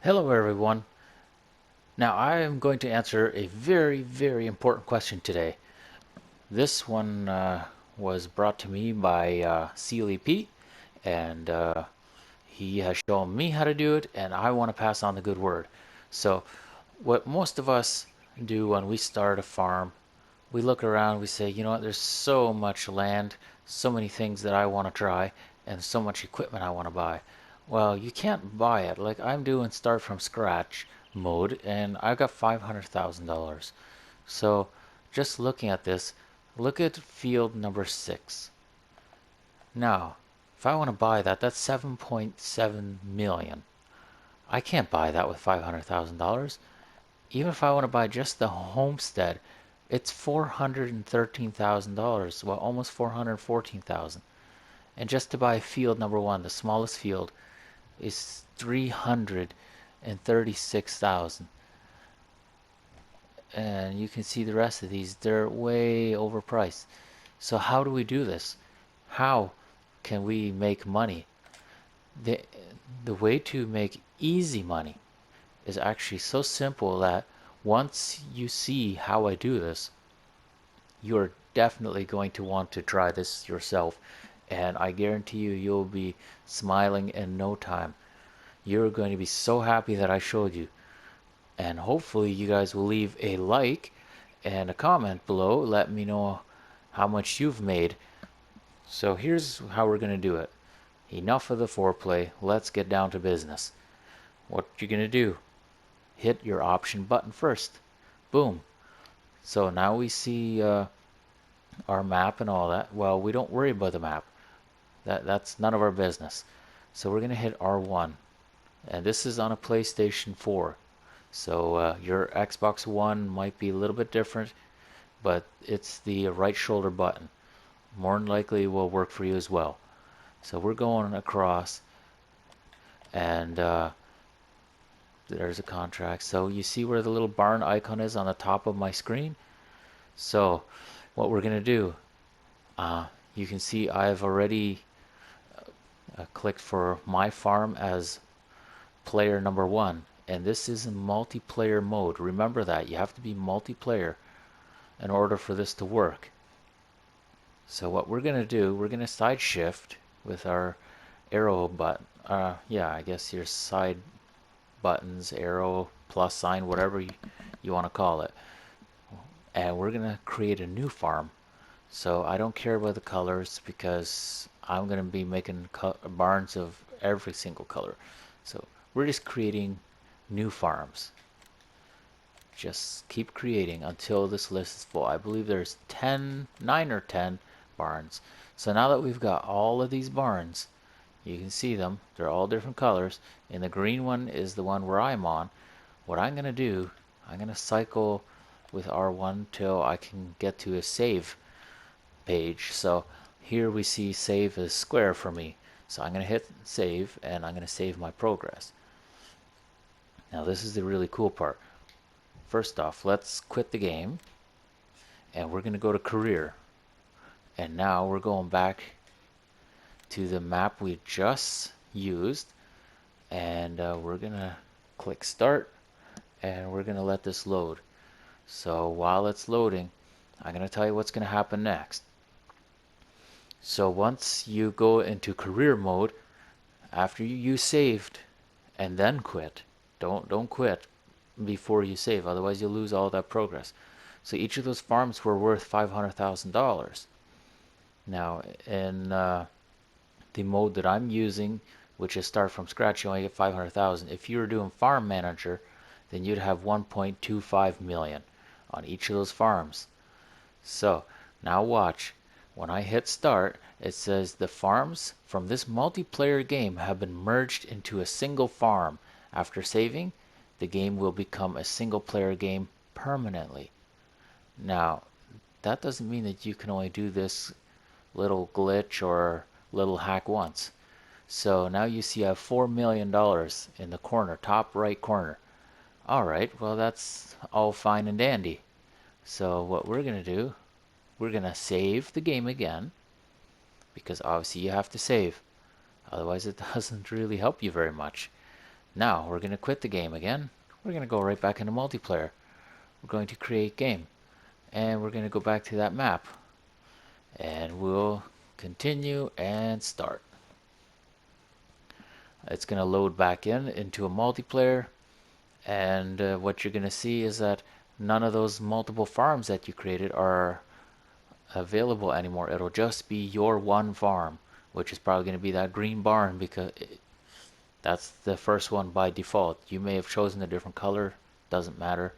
Hello everyone. Now I am going to answer a very important question today. This one was brought to me by CLEP, and he has shown me how to do it, and I want to pass on the good word. So what most of us do when we start a farm, we look around, we say, you know what, there's so much land, so many things that I want to try, and so much equipment I want to buy. Well, you can't buy it. Like I'm doing start from scratch mode, and I've got $500,000. So just looking at this, look at field number 6. Now, if I want to buy that, that's 7.7 million. I can't buy that with $500,000. Even if I want to buy just the homestead, it's $413,000. Well, almost 414,000. And just to buy field number 1, the smallest field, is 336,000. And you can see the rest of these, they're way overpriced. So how do we do this? How can we make money? The, the way to make easy money is actually so simple that once you see how I do this, you're definitely going to want to try this yourself. And I guarantee you, you'll be smiling in no time. You're going to be so happy that I showed you. And hopefully you guys will leave a like and a comment below. Let me know how much you've made. So here's how we're going to do it. Enough of the foreplay. Let's get down to business. What you're going to do, hit your option button first. Boom. So now we see our map and all that. Well, we don't worry about the map. That's none of our business. So we're going to hit R1. And this is on a PlayStation 4. So your Xbox One might be a little bit different, but it's the right shoulder button. More than likely will work for you as well. So we're going across, and there's a contract. So you see where the little barn icon is on the top of my screen? So what we're going to do, you can see I've already clicked for my farm as player number 1. And this is in multiplayer mode. Remember that. You have to be multiplayer in order for this to work. So what we're going to do, we're going to side shift with our arrow button. Yeah, I guess your side buttons, arrow, plus sign, whatever you want to call it. And we're going to create a new farm. So I don't care about the colors because I'm going to be making barns of every single color. So we're just creating new farms. Just keep creating until this list is full. I believe there's 9 or 10 barns. So now that we've got all of these barns, you can see them. They're all different colors. And the green one is the one where I'm on. What I'm going to do, I'm going to cycle with R1 till I can get to a save page. So here we see save is square for me. So I'm going to hit save, and I'm going to save my progress. Now this is the really cool part. First off, let's quit the game, and we're going to go to career. And now we're going back to the map we just used, and we're going to click start, and we're going to let this load. So while it's loading, I'm going to tell you what's going to happen next. So once you go into career mode, after you saved and then quit, don't quit before you save, otherwise you'll lose all that progress. So each of those farms were worth $500,000. Now in the mode that I'm using, which is start from scratch, you only get 500,000. If you were doing farm manager, then you'd have 1.25 million on each of those farms. So now watch. When I hit start, it says the farms from this multiplayer game have been merged into a single farm. After saving, the game will become a single player game permanently. Now, that doesn't mean that you can only do this little glitch or little hack once. So now you see I have $4 million in the corner, top right corner. Alright, well that's all fine and dandy. So what we're going to do, we're going to save the game again, because obviously you have to save. Otherwise it doesn't really help you very much. Now we're going to quit the game again. We're going to go right back into multiplayer. We're going to create game. And we're going to go back to that map. And we'll continue and start. It's going to load back into a multiplayer. And what you're going to see is that none of those multiple farms that you created are available anymore. It'll just be your one farm, which is probably going to be that green barn, because that's the first one by default. You may have chosen a different color, doesn't matter.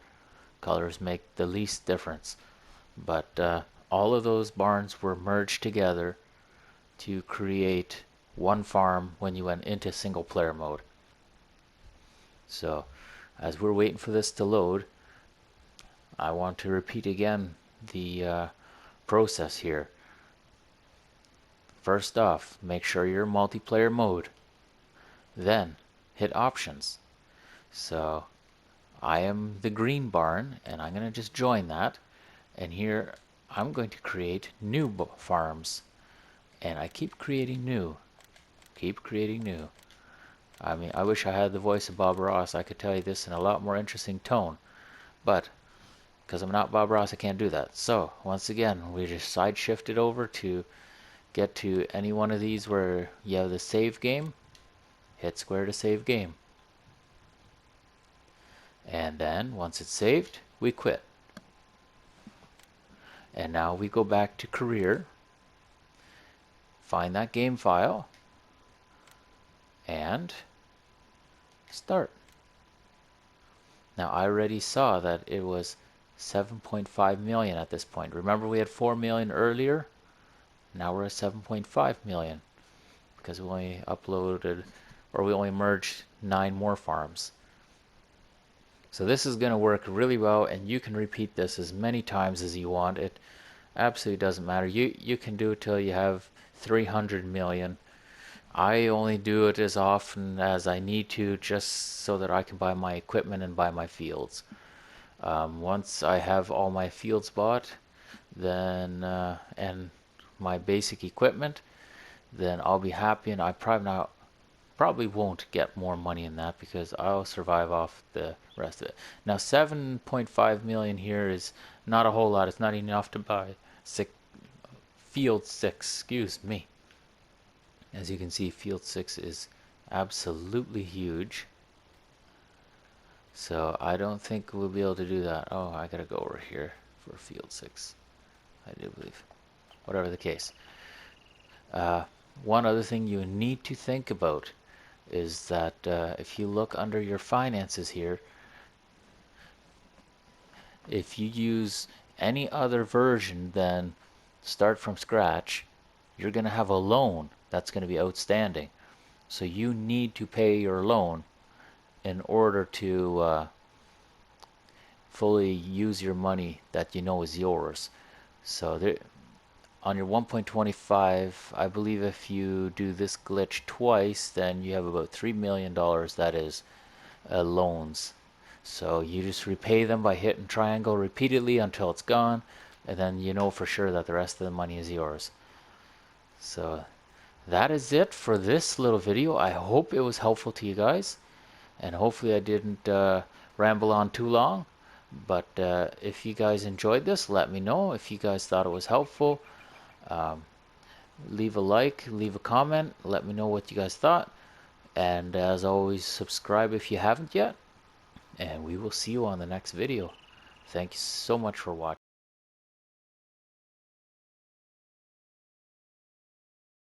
Colors make the least difference. But all of those barns were merged together to create one farm when you went into single player mode. So as we're waiting for this to load, I want to repeat again the process here. First off, make sure you're in multiplayer mode. Then hit options. So I am the green barn, and I'm going to just join that. And here I'm going to create new farms. And I keep creating new. Keep creating new. I mean, I wish I had the voice of Bob Ross. I could tell you this in a lot more interesting tone. But because I'm not Bob Ross, I can't do that. So once again, we just side shifted over to get to any one of these where you have the save game. Hit square to save game. And then once it's saved, we quit. And now we go back to career, find that game file, and start. Now I already saw that it was 7.5 million at this point. Remember we had 4 million earlier? Now we're at 7.5 million because we only uploaded, or we only merged 9 more farms. So this is going to work really well, and you can repeat this as many times as you want. It absolutely doesn't matter. You can do it till you have 300 million. I only do it as often as I need to, just so that I can buy my equipment and buy my fields. Once I have all my fields bought, then and my basic equipment, then I'll be happy, and I probably won't get more money in that because I'll survive off the rest of it. Now 7.5 million here is not a whole lot. It's not enough to buy field 6, excuse me. As you can see, field 6 is absolutely huge. So I don't think we'll be able to do that. Oh, I gotta go over here for field 6. I do believe. Whatever the case. One other thing you need to think about is that if you look under your finances here, if you use any other version than start from scratch, you're going to have a loan that's going to be outstanding. So you need to pay your loan in order to fully use your money that you know is yours. So there, on your 1.25, I believe if you do this glitch twice, then you have about $3 million that is loans. So you just repay them by hitting triangle repeatedly until it's gone, and then you know for sure that the rest of the money is yours. So that is it for this little video. I hope it was helpful to you guys, and hopefully I didn't ramble on too long. But if you guys enjoyed this, let me know. If you guys thought it was helpful, leave a like, leave a comment, let me know what you guys thought. And as always, subscribe if you haven't yet. And we will see you on the next video. Thank you so much for watching.